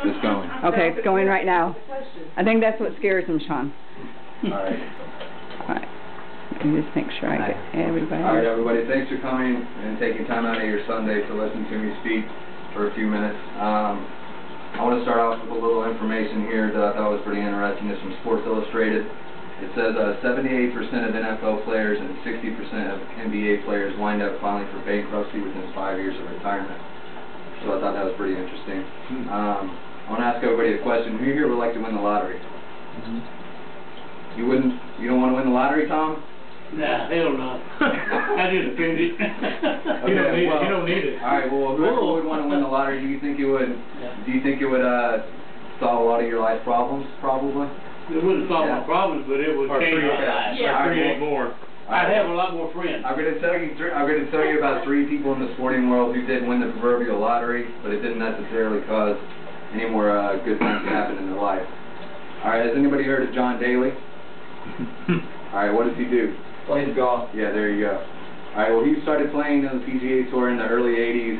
It's going. Okay, it's going right now. I think that's what scares him, Sean. Alright. Alright. Let me just make sure I get everybody. Alright, everybody, thanks for coming and taking time out of your Sunday to listen to me speak for a few minutes. I want to start off with a little information here that I thought was pretty interesting. It's from Sports Illustrated. It says 78% of NFL players and 60% of NBA players wind up filing for bankruptcy within 5 years of retirement. So I thought that was pretty interesting. I want to ask everybody a question. Who here would like to win the lottery? You wouldn't? You don't want to win the lottery, Tom? Nah, hell no. I just offended. Okay, You don't need it. All right. Well, whoever would want to win the lottery, do you think it would? Do you think it would solve a lot of your life problems? Probably. It wouldn't solve my problems, but it would change my life. Yeah, create more. I'd have a lot more friends. I'm going to tell you about 3 people in the sporting world who did win the proverbial lottery, but it didn't necessarily cause any more good things to happen in their life. All right. Has anybody heard of John Daly? All right. What does he do? Plays golf. Yeah, there you go. All right, well, he started playing on the PGA Tour in the early 80s.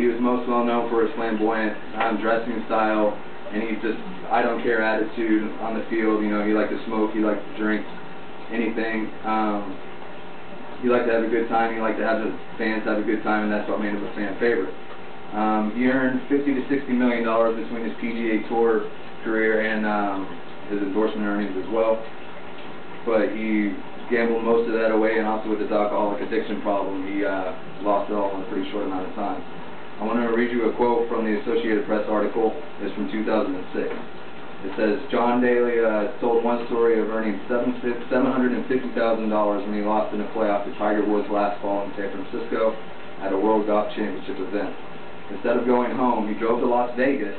He was most well known for his flamboyant dressing style, and he just I-don't-care attitude on the field. You know, he liked to smoke, he liked to drink, anything. He liked to have a good time, he liked to have the fans have a good time, and that's what made him a fan favorite. He earned $50 to $60 million between his PGA Tour career and his endorsement earnings as well. But he gambled most of that away, and also with his alcoholic addiction problem, he lost it all in a pretty short amount of time. I want to read you a quote from the Associated Press article. It's from 2006. It says, John Daly told one story of earning $750,000 when he lost in a playoff to Tiger Woods last fall in San Francisco at a World Golf Championship event. Instead of going home, he drove to Las Vegas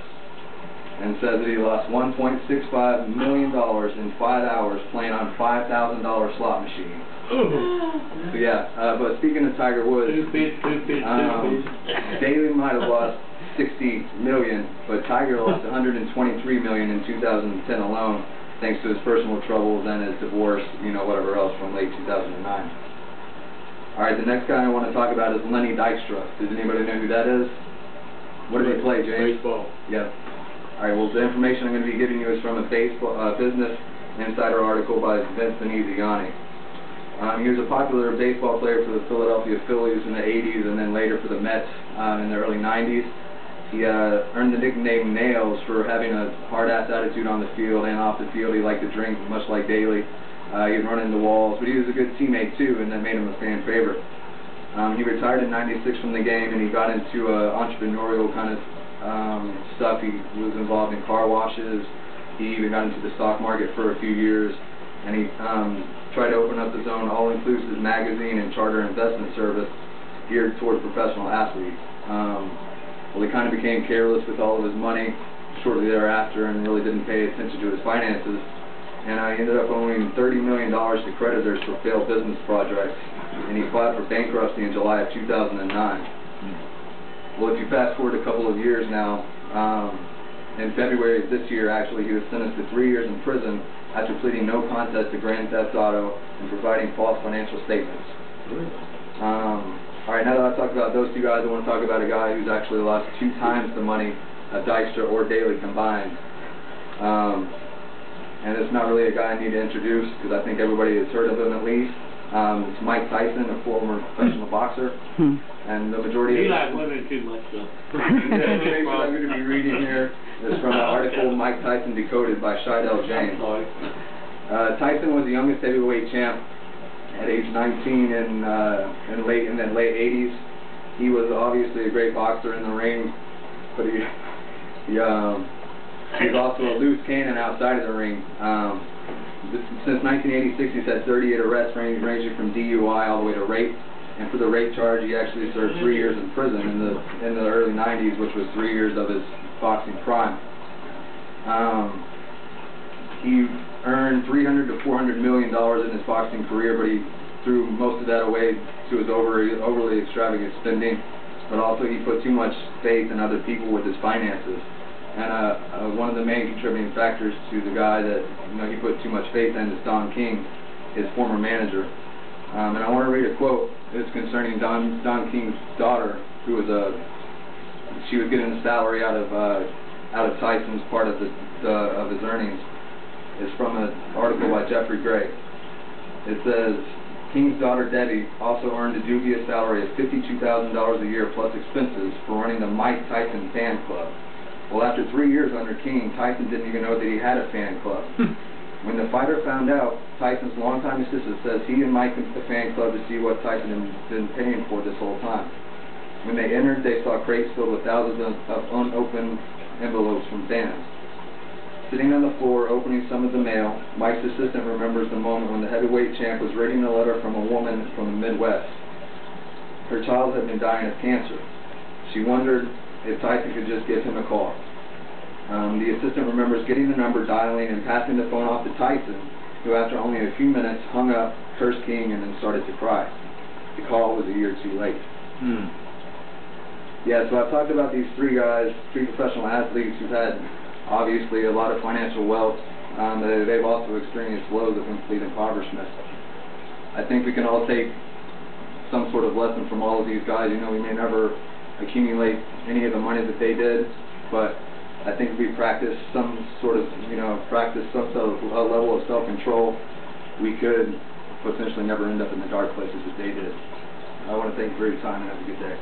and says that he lost $1.65 million in 5 hours playing on $5,000 slot machines. So yeah, but speaking of Tiger Woods, Daly might have lost $60 million, but Tiger lost $123 million in 2010 alone, thanks to his personal troubles and his divorce, you know, whatever else from late 2009. All right, the next guy I want to talk about is Lenny Dykstra. Does anybody know who that is? What do they play, James? Baseball. Yeah. All right, well, the information I'm going to be giving you is from a Business Insider article by Vince Veneziani. He was a popular baseball player for the Philadelphia Phillies in the 80s and then later for the Mets in the early 90s. He earned the nickname Nails for having a hard-ass attitude on the field and off the field. He liked to drink, much like Daly. He'd run into walls, but he was a good teammate, too, and that made him a fan favorite. He retired in '96 from the game, and he got into entrepreneurial kind of stuff. He was involved in car washes. He even got into the stock market for a few years, and he tried to open up his own all-inclusive magazine and charter investment service geared toward professional athletes. Well, he kind of became careless with all of his money shortly thereafter and really didn't pay attention to his finances, and he ended up owing $30 million to creditors for failed business projects, and he filed for bankruptcy in July of 2009. Well, if you fast forward a couple of years now, in February of this year, actually, he was sentenced to 3 years in prison after pleading no contest to grand theft auto and providing false financial statements. All right, now that I've talked about those 2 guys, I want to talk about a guy who's actually lost 2 times the money of Dykstra or Daly combined. And it's not really a guy I need to introduce because I think everybody has heard of him at least. It's Mike Tyson, a former professional boxer, and the majority of... You like women too much, though. The information I'm going to be reading here is from the article Mike Tyson Decoded by Shidell James. Tyson was the youngest heavyweight champ at age 19 in the late 80s. He was obviously a great boxer in the ring, but he's also a loose cannon outside of the ring. Since 1986, he's had 38 arrests ranging from DUI all the way to rape. And for the rape charge, he actually served 3 years in prison in the early 90s, which was 3 years of his boxing prime. He earned $300 to $400 million in his boxing career, but he threw most of that away to his overly extravagant spending. But also, he put too much faith in other people with his finances. And one of the main contributing factors to the guy that he put too much faith in is Don King, his former manager. And I want to read a quote. It's concerning Don King's daughter, who was she was getting a salary out of out of Tyson's part of of his earnings is from an article by Jeffrey Gray. It says, King's daughter Debbie also earned a dubious salary of $52,000 a year plus expenses for running the Mike Tyson fan club. Well, after 3 years under King, Tyson didn't even know that he had a fan club. When the fighter found out, Tyson's longtime assistant says he and Mike went to the fan club to see what Tyson had been paying for this whole time. When they entered, they saw crates filled with thousands of unopened envelopes from fans. Sitting on the floor, opening some of the mail, Mike's assistant remembers the moment when the heavyweight champ was reading a letter from a woman from the Midwest. Her child had been dying of cancer. She wondered if Tyson could just give him a call. The assistant remembers getting the number, dialing, and passing the phone off to Tyson, who after only a few minutes hung up, cursed King, and then started to cry. The call was a year too late. Yeah, so I've talked about these three guys, three professional athletes who've had obviously a lot of financial wealth. They've also experienced lows of complete impoverishment. I think we can all take some sort of lesson from all of these guys. You know, we may never accumulate any of the money that they did, but I think if we practice some sort of, a level of self-control, we could potentially never end up in the dark places that they did. I want to thank you for your time and have a good day.